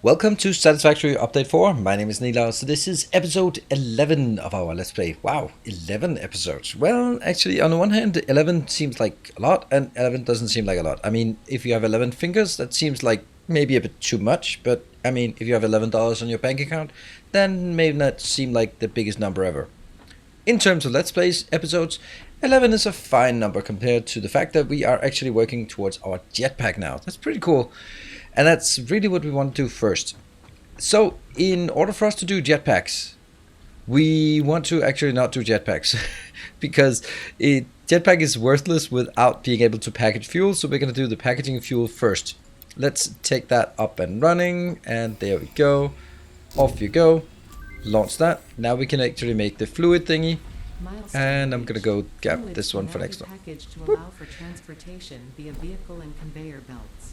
Welcome to Satisfactory Update 4. My name is Nilaus. So this is episode 11 of our Let's Play. Wow, 11 episodes. Well, actually, on the one hand, 11 seems like a lot, and 11 doesn't seem like a lot. I mean, if you have 11 fingers, that seems like maybe a bit too much. But, I mean, if you have $11 on your bank account, then may not seem like the biggest number ever. In terms of Let's Plays episodes, 11 is a fine number compared to the fact that we are actually working towards our jetpack now. That's pretty cool. And that's really what we want to do first. So, in order for us to do jetpacks, we want to actually not do jetpacks. Because jetpack is worthless without being able to package fuel. So we're going to do the packaging fuel first. Let's take that up and running. And there we go. Off you go. Launch that. Now we can actually make the fluid thingy. And I'm going to go grab this one for next one. Packaged to allow for transportation via vehicle and conveyor belts.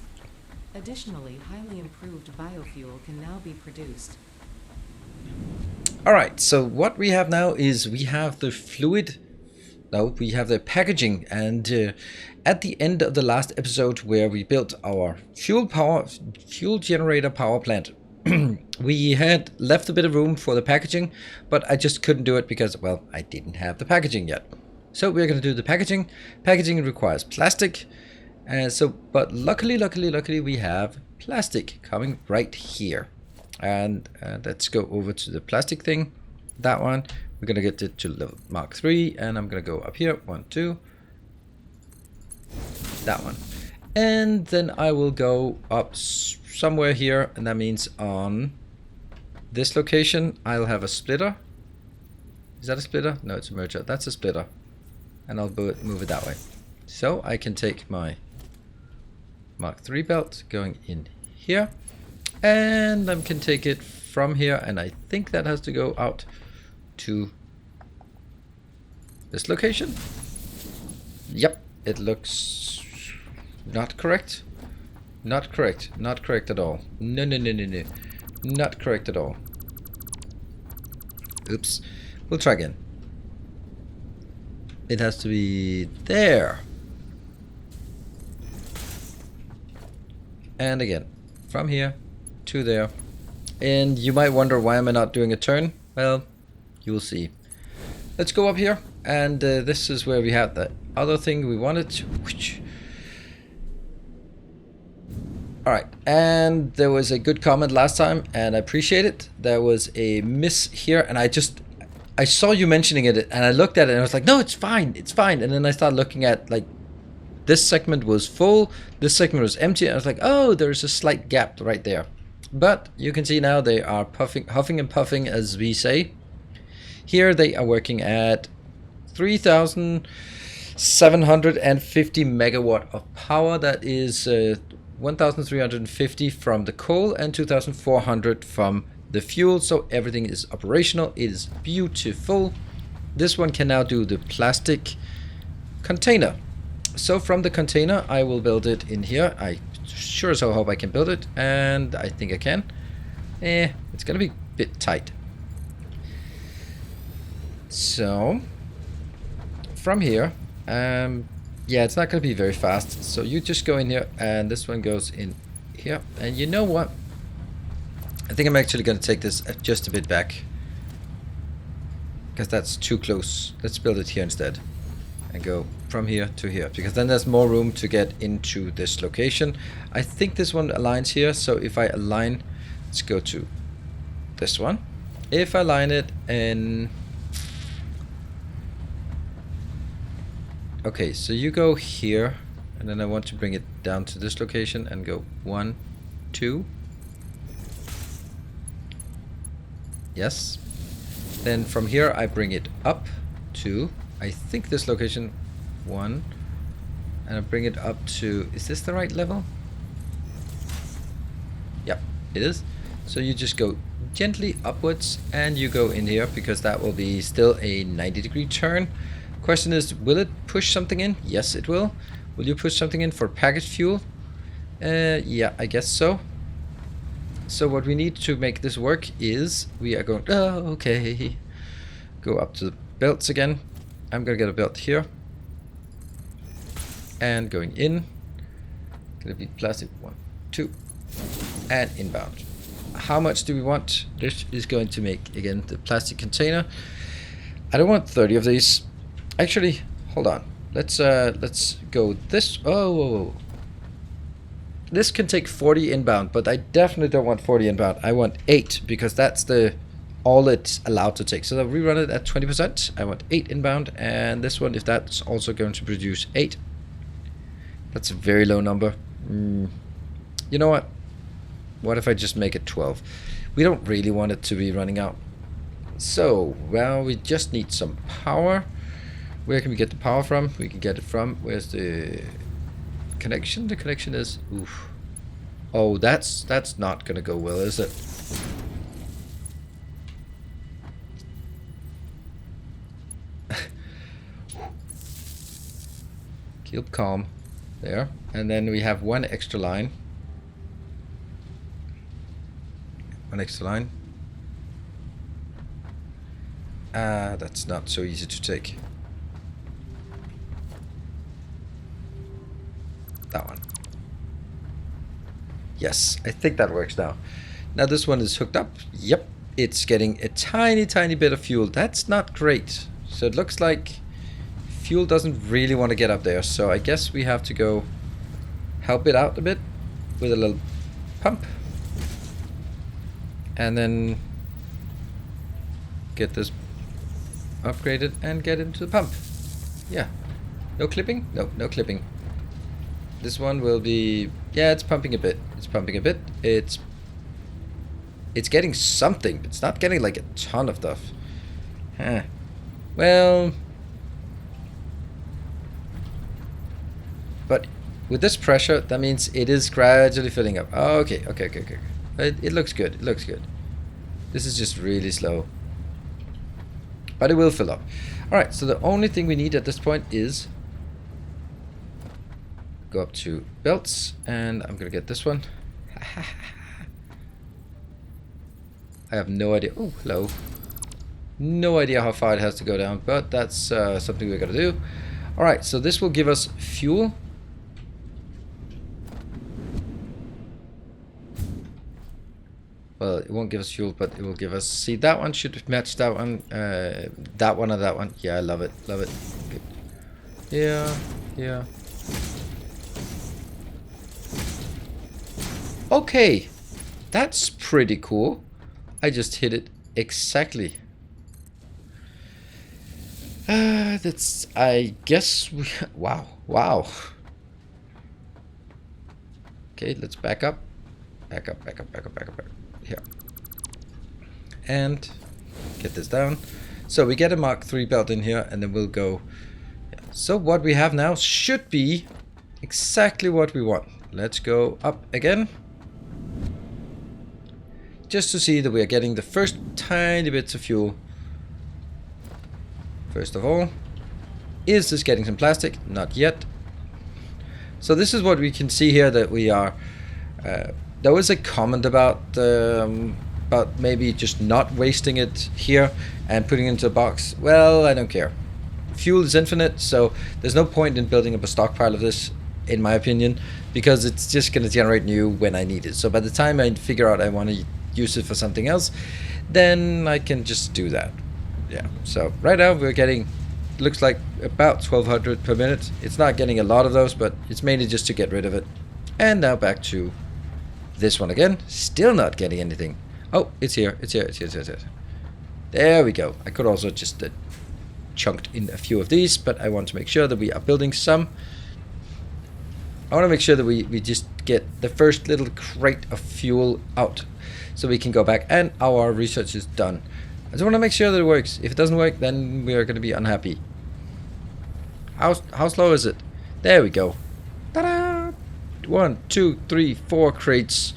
Additionally, highly improved biofuel can now be produced. Alright, so what we have now is we have the fluid, no, we have the packaging, and at the end of the last episode where we built our fuel generator power plant, we had left a bit of room for the packaging, but I just couldn't do it because, well, I didn't have the packaging yet. So we're going to do the packaging. Packaging requires plastic. But luckily we have plastic coming right here. And let's go over to the plastic thing. That one, we're gonna get it to level Mark 3, and I'm gonna go up here, 1, 2. That one. And then I will go up somewhere here, and that means on this location, I'll have a splitter. Is that a splitter? No, it's a merger. That's a splitter. And I'll move it that way. So I can take my Mark 3 belt going in here, and I can take it from here, and I think that has to go out to this location. Yep, it looks not correct. Not correct. Not correct at all. No. Not correct at all. Oops. We'll try again. It has to be there. And again, from here to there. And you might wonder, why am I not doing a turn? Well, you will see. Let's go up here. And this is where we have the other thing we wanted. Alright, and there was a good comment last time, and I appreciate it. There was a miss here, and I saw you mentioning it, and I looked at it, and I was like, no, it's fine, it's fine. And then I started looking at, like, this segment was full, this segment was empty, and I was like, oh, there's a slight gap right there. But you can see now they are huffing and puffing, as we say. Here they are working at 3,750 megawatt of power. That is 1,350 from the coal and 2,400 from the fuel. So everything is operational. It is beautiful. This one can now do the plastic container. So from the container, I will build it in here. I sure as hell hope I can build it, and I think I can. It's gonna be a bit tight. So from here, yeah, it's not gonna be very fast. So you just go in here, and this one goes in here. And you know what? I think I'm actually gonna take this just a bit back, because that's too close. Let's build it here instead. And go from here to here, because then there's more room to get into this location. I think this one aligns here, so if I align, let's go to this one. If I align it in, okay, so you go here, and then I want to bring it down to this location and go 1, 2. Yes. Then from here I bring it up to, I think this location 1, and I bring it up to, is this the right level? Yep, it is. So you just go gently upwards, and you go in here, because that will be still a 90-degree turn. Question is, will it push something in? Yes, it will. Will you push something in for packaged fuel? Yeah, I guess so. So what we need to make this work is, we are going, oh, okay, go up to the belts again. I'm gonna get a belt here, and going in, gonna be plastic 1, 2, and inbound. how much do we want? This is going to make, again, the plastic container. I don't want 30 of these. Actually, hold on. Let's go this. Oh, whoa, whoa. This can take 40 inbound, but I definitely don't want 40 inbound. I want 8 because that's the all it's allowed to take. So I'll rerun it at 20%. I want 8 inbound, and this one, if that's also going to produce 8, that's a very low number. You know what? What if I just make it 12? We don't really want it to be running out. So, well, we just need some power. Where can we get the power from? We can get it from, where's the connection? The connection is, oof. Oh, that's not gonna go well, is it? Keep calm. There. And then we have one extra line. One extra line. That's not so easy to take. That one. Yes, I think that works now. Now this one is hooked up. Yep, it's getting a tiny bit of fuel. That's not great. So it looks like fuel doesn't really want to get up there. So I guess we have to go help it out a bit with a little pump. And then get this upgraded and get into the pump. Yeah. No clipping? No, no clipping. This one will be, yeah, it's pumping a bit. It's pumping a bit. It's getting something. It's not getting like a ton of stuff. Huh. Well, but with this pressure, that means it is gradually filling up. Oh, okay. It looks good. It looks good. This is just really slow. But it will fill up. Alright, so the only thing we need at this point is go up to belts, and I'm gonna get this one. I have no idea. Oh, hello. No idea how far it has to go down, but that's something we're gonna do. Alright, so this will give us fuel. Well, it won't give us fuel, but it will give us... See, that one should match that one. That one and that one. Yeah, I love it. Love it. Good. Yeah, yeah. Okay. That's pretty cool. I just hit it exactly. That's... I guess we... Wow. Wow. Okay, let's back up. Back up. Here. And get this down. So we get a Mark III belt in here, and then we'll go. Yeah. So what we have now should be exactly what we want. Let's go up again. Just to see that we are getting the first tiny bits of fuel. First of all, is this getting some plastic? Not yet. So this is what we can see here, that we are... there was a comment about maybe just not wasting it here and putting it into a box. Well, I don't care. Fuel is infinite, so there's no point in building up a stockpile of this, in my opinion, because it's just going to generate new when I need it. So by the time I figure out I want to use it for something else, then I can just do that. Yeah. So right now we're getting, looks like about 1200 per minute. It's not getting a lot of those, but it's mainly just to get rid of it. And now back to this one again. Still not getting anything. Oh, it's here. It's here. There we go. I could also just chunked in a few of these, but I want to make sure that we are building some. I want to make sure that we just get the first little crate of fuel out so we can go back, and our research is done. I just want to make sure that it works. If it doesn't work, then we are going to be unhappy. How slow is it? There we go. Ta-da! 1, 2, 3, 4 crates,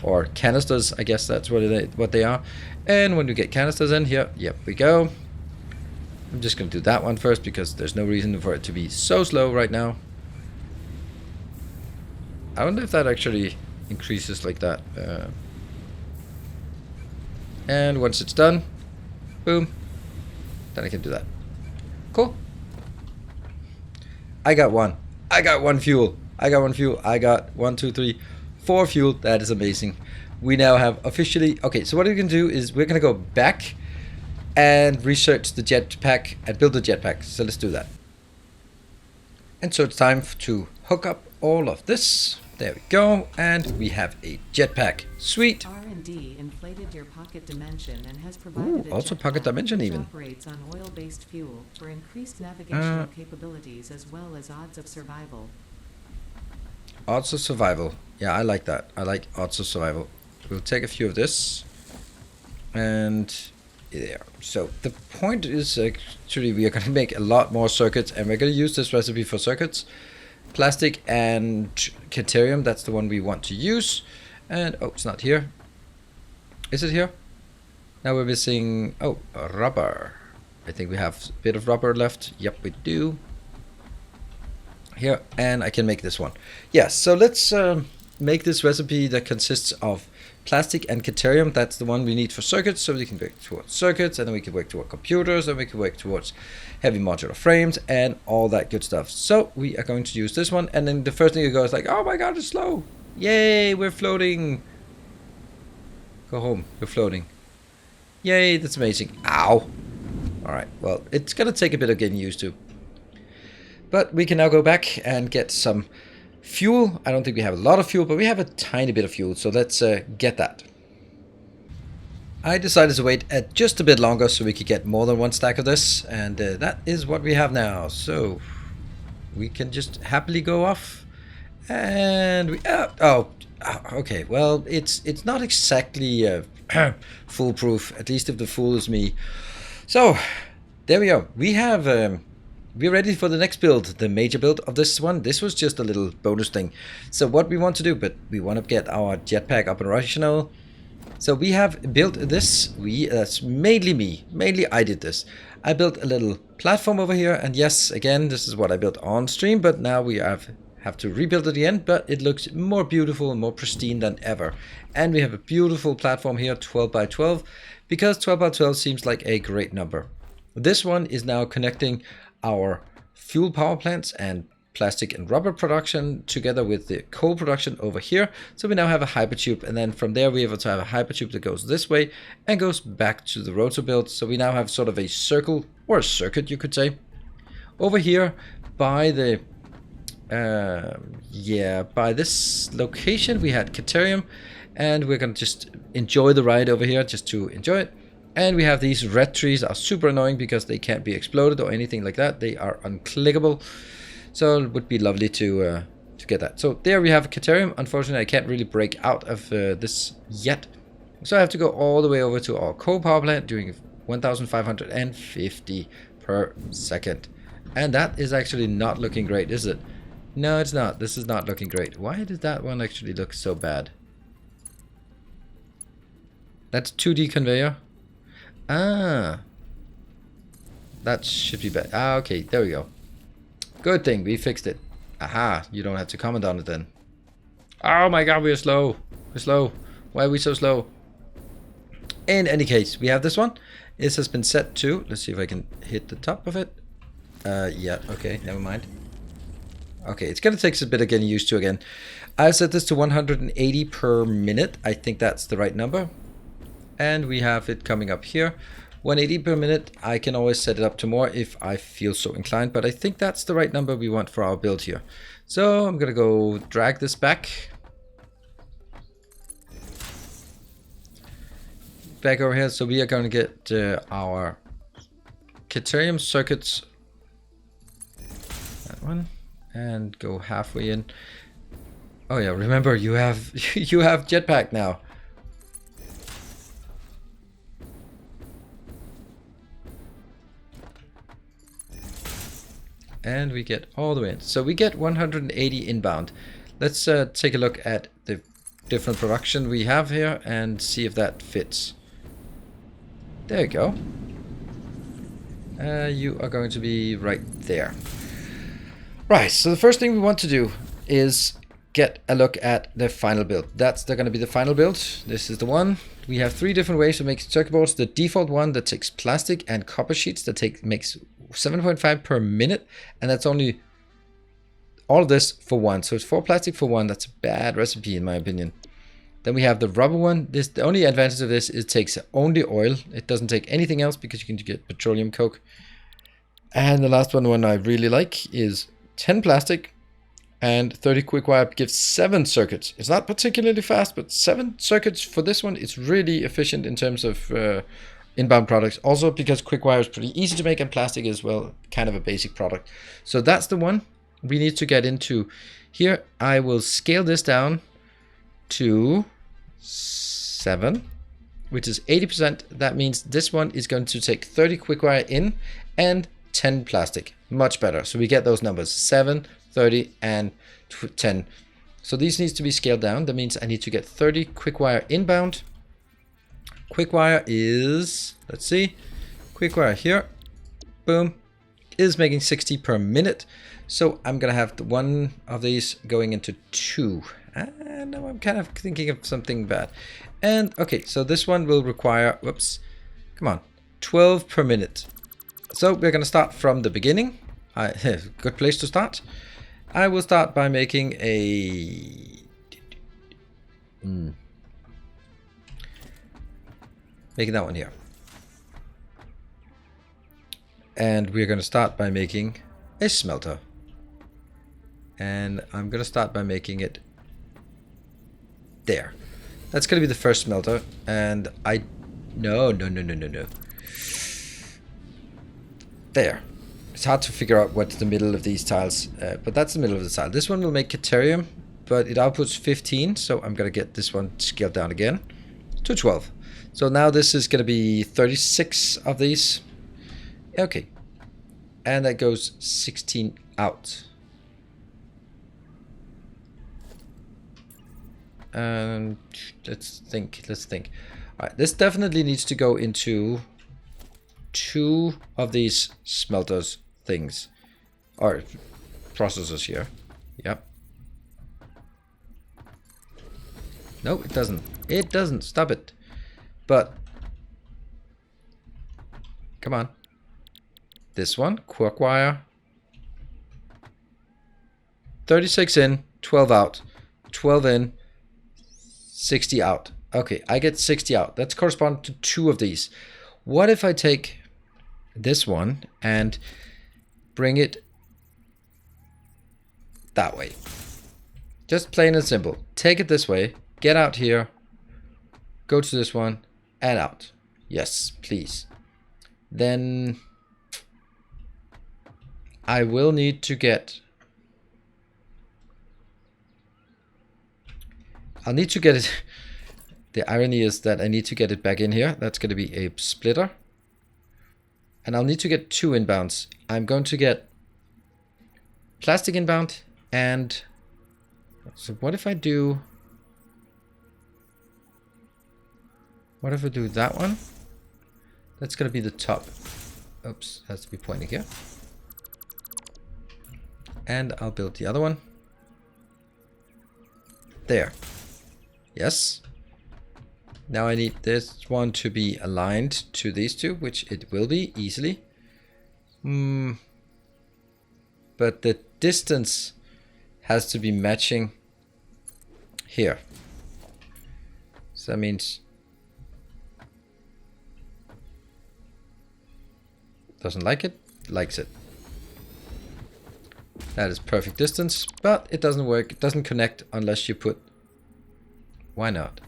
or canisters, I guess that's what they are. And when we get canisters in here, yep, we go. I'm just going to do that one first because there's no reason for it to be so slow right now. I wonder if that actually increases like that. And once it's done, boom, then I can do that. Cool. I got one fuel. I got 1, 2, 3, 4 fuel. That is amazing. we now have officially... Okay, so what we can do is we're going to go back and research the jetpack and build the jetpack. So let's do that. And so it's time to hook up all of this. There we go. And we have a jetpack. Sweet. R&D inflated your pocket dimension and has provided a also jetpack pocket dimension which even. operates on oil-based fuel for increased navigational capabilities as well as odds of survival. Odds of survival. Yeah, I like that. I like odds of survival. We'll take a few of this. And there. So the point is actually we are going to make a lot more circuits, and we're going to use this recipe for circuits. Plastic and Caterium, that's the one we want to use. And oh, it's not here. Is it here? Now we're missing, oh, rubber. I think we have a bit of rubber left. Yep, we do. Here, and I can make this one. Yes, so let's make this recipe that consists of plastic and Caterium. That's the one we need for circuits, so we can work towards circuits, and then we can work toward computers, and we can work towards heavy modular frames and all that good stuff. So we are going to use this one, and then the first thing you go is like, oh my god, it's slow. Yay, we're floating. Go home, we're floating. Yay, that's amazing. Ow. Alright, well, it's gonna take a bit of getting used to. But we can now go back and get some fuel. I don't think we have a lot of fuel, but we have a tiny bit of fuel, so let's get that. I decided to wait just a bit longer so we could get more than one stack of this, and that is what we have now. So we can just happily go off, and we okay. Well, it's not exactly foolproof. At least if the fool is me. So there we go. We have. We're ready for the next build, the major build of this one. This was just a little bonus thing. So what we want to do, but we want to get our jetpack up and operational. So we have built this. That's mainly me. Mainly I did this. I built a little platform over here. And yes, again, this is what I built on stream. But now we have to rebuild it again. But it looks more beautiful and more pristine than ever. And we have a beautiful platform here, 12 by 12. Because 12 by 12 seems like a great number. This one is now connecting our fuel power plants and plastic and rubber production together with the coal production over here. So we now have a hypertube, and then from there we have to have a hypertube that goes this way and goes back to the rotor build. So we now have sort of a circle, or a circuit you could say. Over here by the by this location we had Caterium, and we're gonna just enjoy the ride over here just to enjoy it. And we have these red trees are super annoying because they can't be exploded or anything like that. They are unclickable. So it would be lovely to get that. So there we have Caterium. Unfortunately, I can't really break out of this yet. So I have to go all the way over to our coal power plant doing 1,550 per second. And that is actually not looking great, is it? No, it's not. This is not looking great. Why did that one actually look so bad? That's 2D conveyor. Ah, that should be bad. Ah, okay, there we go. Good thing we fixed it. Aha, you don't have to comment on it then. Oh my god, we're slow. We're slow. Why are we so slow? In any case, we have this one. This has been set to, let's see if I can hit the top of it. Yeah, okay, never mind. Okay, it's gonna take us a bit of getting used to again. I've set this to 180 per minute. I think that's the right number. And we have it coming up here, 180 per minute. I can always set it up to more if I feel so inclined, but I think that's the right number we want for our build here. So I'm gonna go drag this back over here. So we are going to get our Caterium circuits, that one, and go halfway in. Oh yeah, remember you have you have jetpack now. And we get all the way in. So we get 180 inbound. Let's take a look at the different production we have here and see if that fits. There you go. You are going to be right there. Right, so the first thing we want to do is get a look at the final build. That's going to be the final build. This is the one. We have 3 different ways to make circuit boards. The default one that takes plastic and copper sheets that makes 7.5 per minute, and that's only all of this for one. So it's 4 plastic for 1. That's a bad recipe in my opinion. Then we have the rubber one. The only advantage of this is it takes only oil. It doesn't take anything else because you can get petroleum coke. And the last one I really like is 10 plastic and 30 quick wire gives 7 circuits. It's not particularly fast, but 7 circuits for this one. It's really efficient in terms of inbound products. Also because quick wire is pretty easy to make and plastic is, well, kind of a basic product. So that's the one we need to get into. Here I will scale this down to 7, which is 80%. That means this one is going to take 30 quick wire in and 10 plastic. Much better. So we get those numbers 7, 30 and 10. So these needs to be scaled down. That means I need to get 30 quick wire inbound. Quick wire is, let's see, quick wire here, boom, is making 60 per minute. So I'm gonna have one of these going into 2. Now I'm kind of thinking of something bad. And okay, so this one will require, whoops, come on, 12 per minute. So we're gonna start from the beginning. Good place to start. I will start by making a making that one here. And we're gonna start by making a smelter. And I'm gonna start by making it there. That's gonna be the first smelter. And no. There. It's hard to figure out what's the middle of these tiles, but that's the middle of the tile. This one will make Caterium, but it outputs 15, so I'm gonna get this one scaled down again to 12. So now this is gonna be 36 of these. Okay. And that goes 16 out. Let's think. All right, this definitely needs to go into 2 of these smelters things, or processors here. Yep. No, it doesn't. It doesn't. Stop it. But come on. This one, quick wire. 36 in, 12 out. 12 in, 60 out. Okay, I get 60 out. That's correspond to 2 of these. What if I take this one and bring it that way? Just plain and simple. Take it this way, get out here, go to this one, and out. Yes, please. Then I will need to get... I'll need to get it... The irony is that I need to get it back in here. That's going to be a splitter. And I'll need to get 2 inbounds. I'm going to get plastic inbound and... So what if I do... What if I do that one? That's going to be the top. Oops, has to be pointing here. And I'll build the other one. There. Yes. Now I need this one to be aligned to these 2, which it will be easily. But the distance has to be matching here. So that means... Doesn't like it, likes it. That is perfect distance, but it doesn't work. It doesn't connect unless you put... Why not?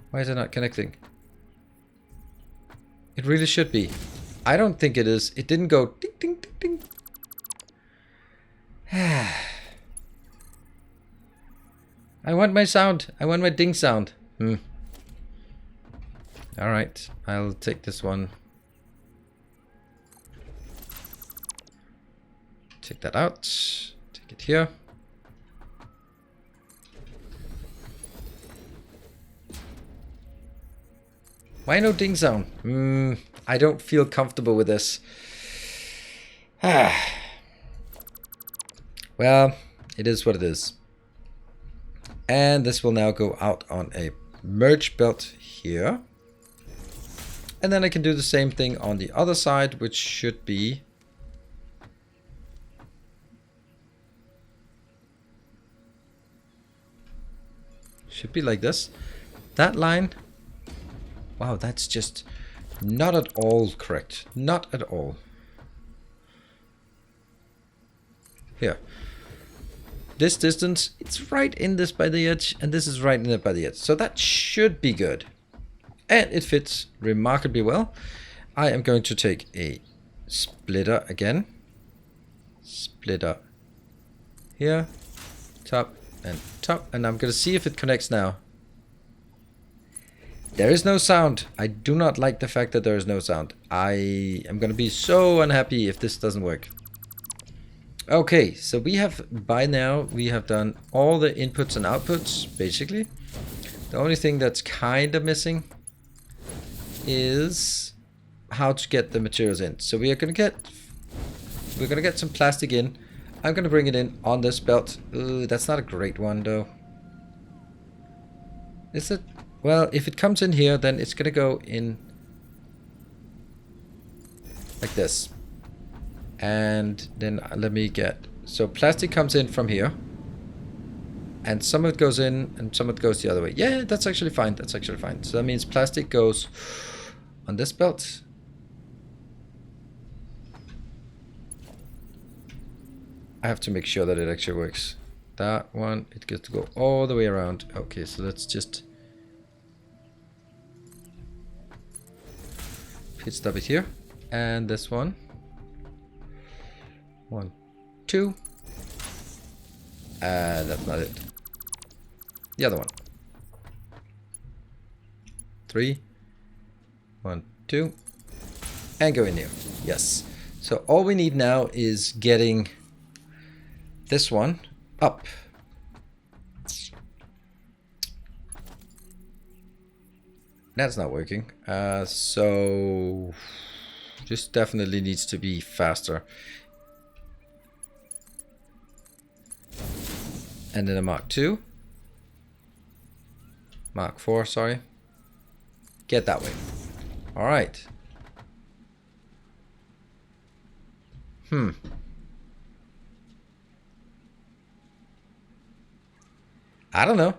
Why is it not connecting? It really should be. I don't think it is. It didn't go ding, ding, ding, ding. I want my sound. I want my ding sound. Alright, I'll take this one. Take that out. Take it here. Why no ding sound? I don't feel comfortable with this. Well, it is what it is. And this will now go out on a merge belt here. And then I can do the same thing on the other side, which should be... Should be like this. That line. Wow, that's just not at all correct. Not at all. Here. This distance, it's right in this by the edge, and this is right in it by the edge. So that should be good. And it fits remarkably well. I am going to take a splitter again. Splitter here. Top and top. And I'm going to see if it connects now. There is no sound. I do not like the fact that there is no sound. I am going to be so unhappy if this doesn't work. Okay, so we have, by now, we have done all the inputs and outputs, basically. The only thing that's kind of missing is how to get the materials in. So we're gonna get some plastic in. I'm gonna bring it in on this belt. Ooh, that's not a great one, though. Is it? Well, if it comes in here, then it's gonna go in like this. And then let me get... So plastic comes in from here. And some of it goes in and some of it goes the other way. Yeah, that's actually fine. That's actually fine. So that means plastic goes on this belt. I have to make sure that it actually works. That one, it gets to go all the way around. Okay, so let's just... pit stop it here. And this one. 1, 2. That's not it. The other one. 3. 1, 2. And go in here. Yes. So all we need now is getting this one up. That's not working. So this definitely needs to be faster. And then a Mark 2. Mark 4, sorry. Get that way. Alright. I don't know.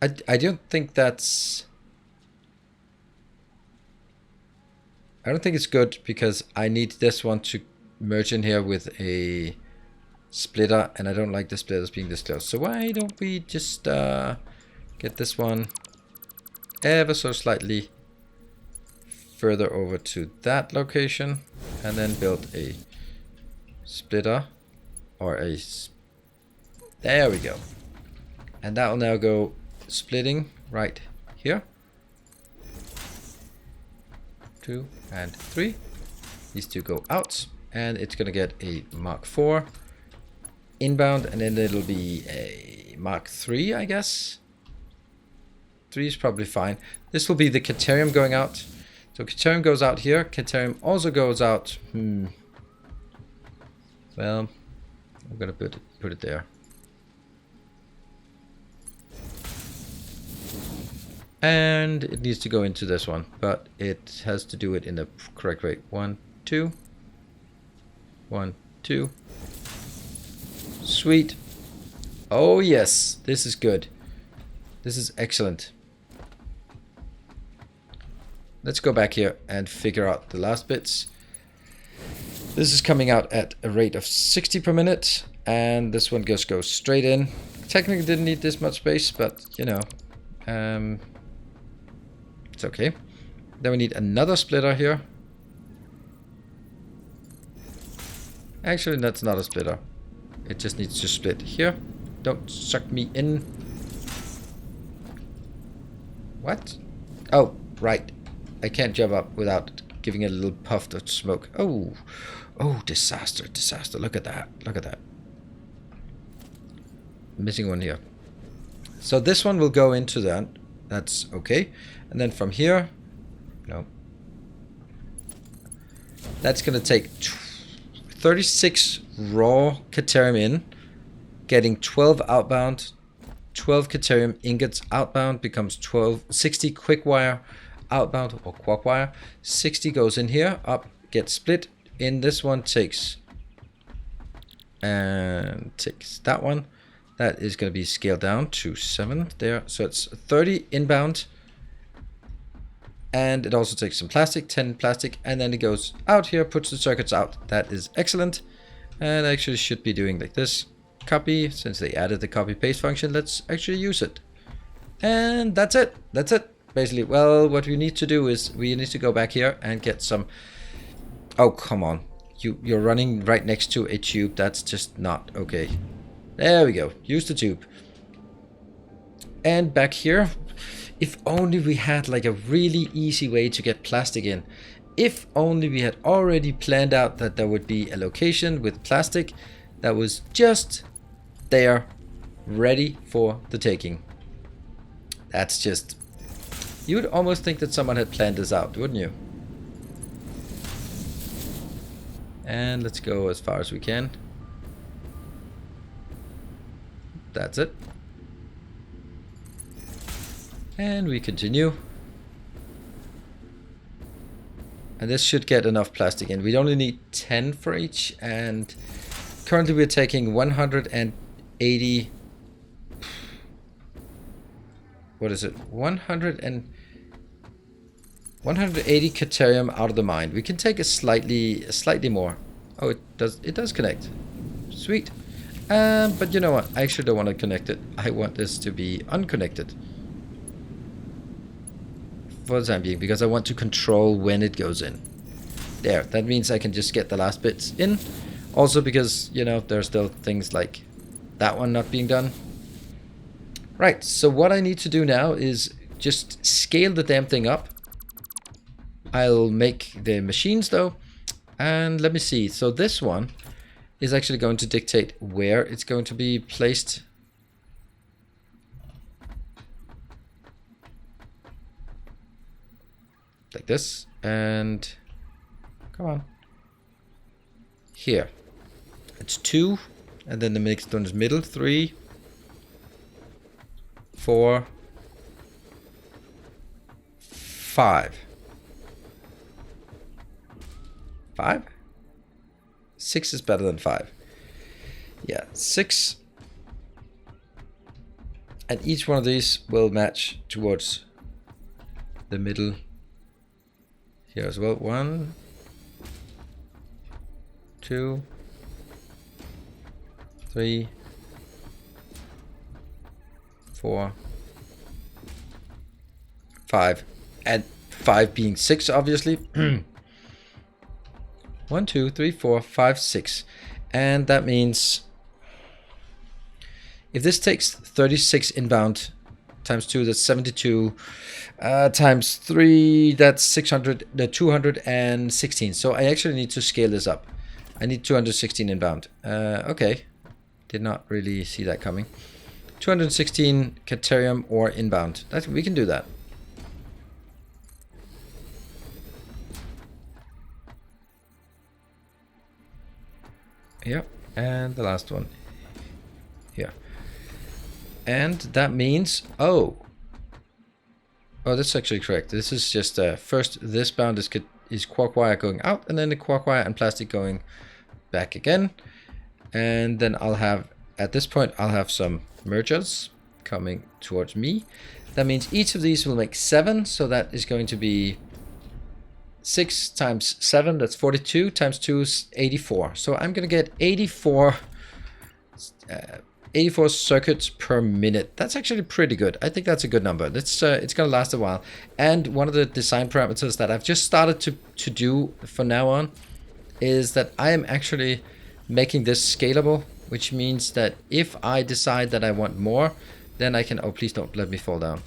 I don't think that's... I don't think it's good because I need this one to merge in here with a splitter, and I don't like the splitters being this close. So why don't we just get this one ever so slightly further over to that location, and then build a splitter or a... There we go. And that will now go splitting right here. 2 and 3. These two go out, and it's gonna get a Mark 4 inbound, and then it'll be a Mark 3, I guess. 3 is probably fine. This will be the Caterium going out. So Caterium goes out here. Caterium also goes out. Well, I'm gonna put it there. And it needs to go into this one, but it has to do it in the correct way. 1, 2. 1, 2. Sweet. Oh yes, this is good. This is excellent. Let's go back here and figure out the last bits. This is coming out at a rate of 60 per minute, and this one just goes straight in. Technically didn't need this much space, but you know, it's okay. Then we need another splitter here. Actually, that's not a splitter. It just needs to split here. Don't suck me in. What? Oh, right. I can't jump up without giving it a little puff of smoke. Oh, oh, disaster, disaster. Look at that. Look at that. Missing one here. So this one will go into that. That's okay. And then from here, no. That's going to take 36 raw Caterium in, getting 12 outbound, 12 Caterium ingots outbound becomes 60 quick wire outbound or quark wire. 60 goes in here, up, gets split. In this one takes that one. That is going to be scaled down to 7 there. So it's 30 inbound. And it also takes some plastic, 10 plastic, and then it goes out here, puts the circuits out. That is excellent. And I actually should be doing like this. Copy, since they added the copy paste function, let's actually use it. And that's it. That's it. Basically, well, what we need to do is we need to go back here and get some... Oh, come on. You're running right next to a tube. That's just not okay. There we go. Use the tube. And back here, if only we had like a really easy way to get plastic in. If only we had already planned out that there would be a location with plastic that was just there, ready for the taking. That's just... You would almost think that someone had planned this out, wouldn't you? And let's go as far as we can. That's it. And we continue. And this should get enough plastic in. We only need 10 for each. And currently we're taking 180... What is it? 180 Caterium out of the mine. We can take a slightly more. Oh, it does connect. Sweet. But you know what? I actually don't want to connect it. I want this to be unconnected. For the time being, because I want to control when it goes in. There. That means I can just get the last bits in. Also because, you know, there are still things like that one not being done. Right. So what I need to do now is just scale the damn thing up. I'll make the machines though. And let me see. So this one is actually going to dictate where it's going to be placed. Like this. And come on. Here. It's 2. And then the next one is middle. 3. 4. 5. 5? 6 is better than 5. Yeah, 6. And each one of these will match towards the middle here as well. 1, 2, 3, 4, 5. And 5 being 6, obviously. 1, 2, 3, 4, 5, 6. And that means if this takes 36 inbound times 2, that's 72. Times 3, that's 600, 216. So I actually need to scale this up. I need 216 inbound. Okay. Did not really see that coming. 216 Caterium or inbound. We can do that. Yep, and the last one here. And that means, oh, that's actually correct. This is just first this bound is quark wire going out, and then the quark wire and plastic going back again. And then I'll have, at this point, I'll have some mergers coming towards me. That means each of these will make 7, so that is going to be 6 times 7, that's 42, times 2 is 84. So I'm going to get 84 circuits per minute. That's actually pretty good. I think that's a good number. It's going to last a while. And one of the design parameters that I've just started to do from now on is that I am actually making this scalable, which means that if I decide that I want more, then I can, oh, please don't let me fall down.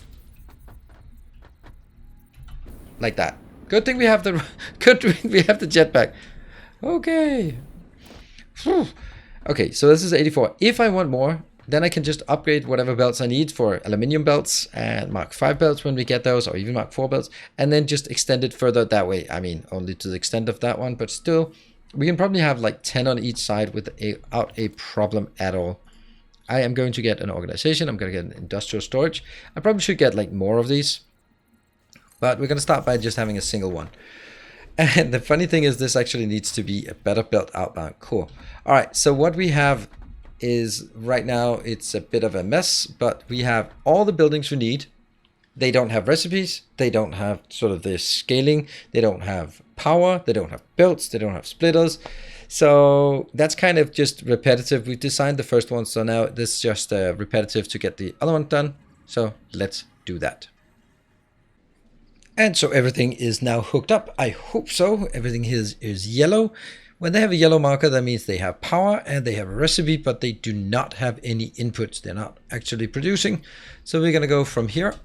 Like that. Good thing we have the jetpack. Okay. Whew. Okay, so this is 84. If I want more, then I can just upgrade whatever belts I need for aluminium belts and Mark 5 belts when we get those, or even Mark 4 belts, and then just extend it further that way. I mean, only to the extent of that one, but still, we can probably have like 10 on each side without a problem at all. I am going to get an organization. I'm going to get an industrial storage. I probably should get like more of these. But we're going to start by just having a single one. And the funny thing is this actually needs to be a better built outbound core. All right, so what we have is right now it's a bit of a mess, but we have all the buildings we need. They don't have recipes, they don't have sort of the scaling, they don't have power, they don't have belts, they don't have splitters. So that's kind of just repetitive. We designed the first one, so now this is just repetitive to get the other one done. So let's do that. And so everything is now hooked up. I hope so. Everything is yellow. When they have a yellow marker, that means they have power and they have a recipe, but they do not have any inputs. They're not actually producing. So we're going to go from here.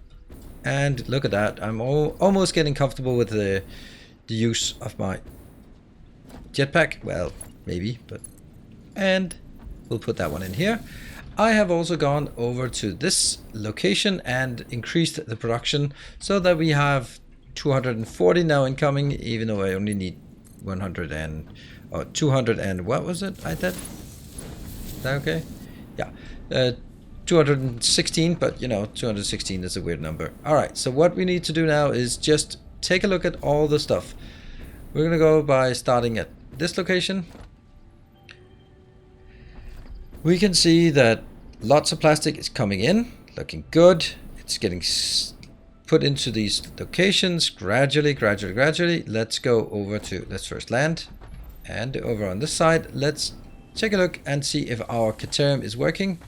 And look at that. I'm almost getting comfortable with the use of my jetpack. Well, maybe, but... And we'll put that one in here. I have also gone over to this location and increased the production so that we have 240 now incoming, even though I only need 100 and... or 200 and... what was it I did? Is that okay? Yeah. 216, but you know, 216 is a weird number. Alright, so what we need to do now is just take a look at all the stuff. We're going to go by starting at this location. We can see that lots of plastic is coming in, looking good. It's getting put into these locations gradually. Let's go over to, let's first land. And over on this side, let's take a look and see if our Caterium is working.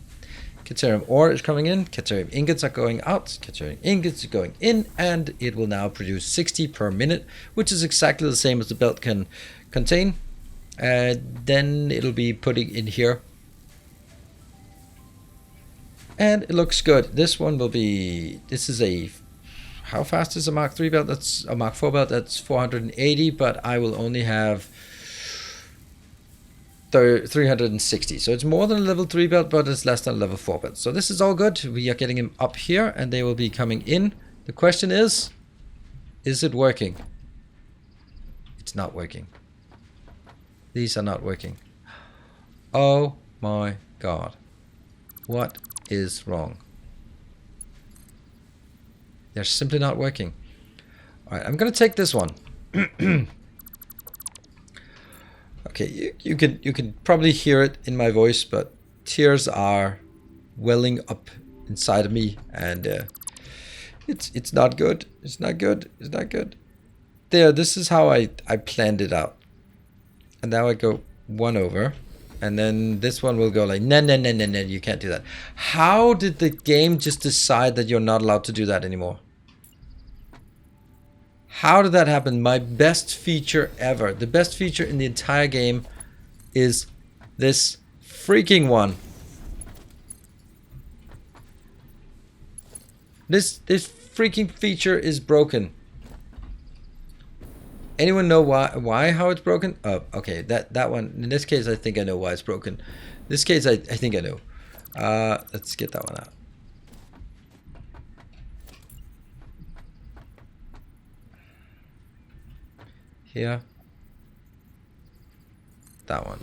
Caterium ore is coming in, Caterium ingots are going out, Caterium ingots are going in, and it will now produce 60 per minute, which is exactly the same as the belt can contain. Then it'll be putting in here. And it looks good. This one will be, this is a, how fast is a Mark 3 belt? That's a Mark 4 belt, that's 480, but I will only have 360. So it's more than a level 3 belt, but it's less than a level 4 belt. So this is all good. We are getting them up here and they will be coming in. The question is it working? It's not working. These are not working. Oh my God. What is wrong? They're simply not working. All right, I'm going to take this one. Okay, you can probably hear it in my voice, but tears are welling up inside of me, and it's not good. It's not good. It's not good. There, this is how I planned it out. And now I go one over, and then this one will go like no, you can't do that. How did the game just decide that you're not allowed to do that anymore? How did that happen? My best feature ever. The best feature in the entire game is this freaking one. This freaking feature is broken. Anyone know why how it's broken? Oh, okay, that one. In this case, I think I know why it's broken. In this case, I think I know. Let's get that one out. Here. That one.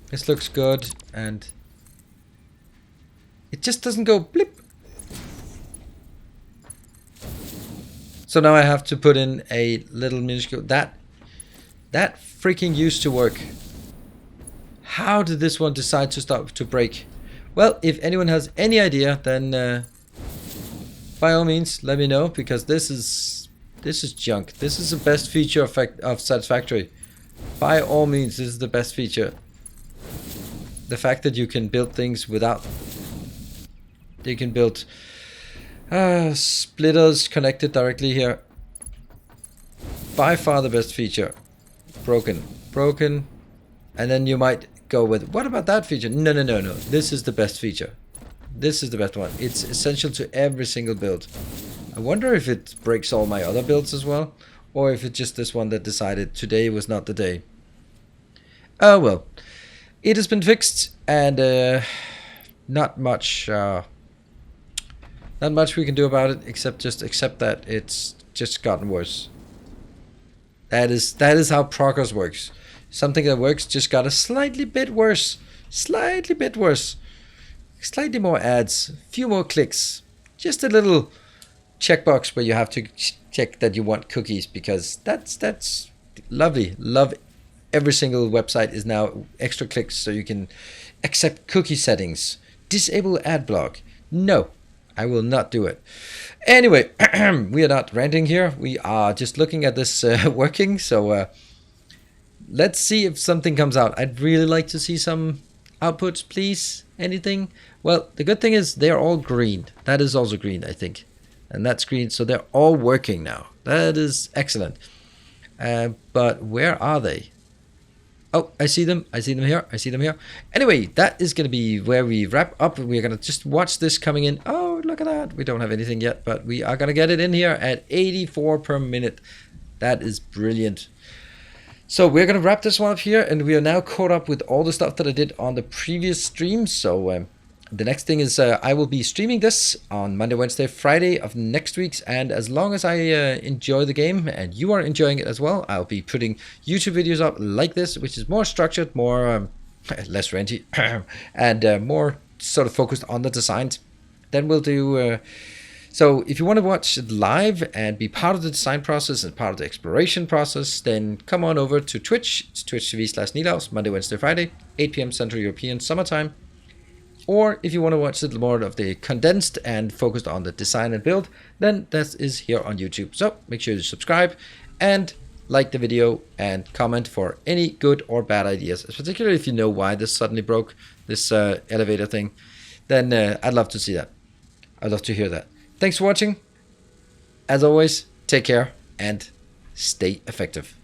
This looks good, and it just doesn't go blip. So now I have to put in a little minuscule. That freaking used to work. How did this one decide to break? Well, if anyone has any idea, then by all means let me know, because this is junk. This is the best feature of Satisfactory. By all means, this is the best feature. The fact that you can build things without... You can build splitters connected directly here. By far the best feature. Broken. And then you might go with, what about that feature? No. This is the best feature. This is the best one. It's essential to every single build. I wonder if it breaks all my other builds as well, or if it's just this one that decided today was not the day. Oh well, it has been fixed, and not much we can do about it except just accept that it's just gotten worse. That is how progress works. Something that works just got a slightly bit worse, slightly more ads, a few more clicks, just a little checkbox where you have to check that you want cookies, because that's lovely. Love every single website is now extra clicks, so you can accept cookie settings, disable ad block. No, I will not do it. Anyway, we are not ranting here. We are just looking at this working. So let's see if something comes out. I'd really like to see some outputs, please. Anything? Well, the good thing is they're all green. That is also green, I think. And that's green, so they're all working now. That is excellent. But where are they? Oh, I see them. I see them here. I see them here. Anyway, that is going to be where we wrap up. We're going to just watch this coming in. Oh, look at that. We don't have anything yet, but we are going to get it in here at 84 per minute. That is brilliant. So we're going to wrap this one up here, and we are now caught up with all the stuff that I did on the previous stream. So the next thing is I will be streaming this on Monday, Wednesday, Friday of next week's, and as long as I enjoy the game and you are enjoying it as well, I'll be putting YouTube videos up like this, which is more structured, more less renty, and more sort of focused on the designs. Then we'll do so if you want to watch it live and be part of the design process and part of the exploration process, then come on over to Twitch. It's twitch.tv/Nilaus, Monday, Wednesday, Friday, 8 p.m. Central European summertime. Or if you want to watch a little more of the condensed and focused on the design and build, then that is here on YouTube. So make sure to subscribe and like the video and comment for any good or bad ideas, particularly if you know why this suddenly broke, this elevator thing. Then I'd love to see that. I'd love to hear that. Thanks for watching. As always, take care and stay effective.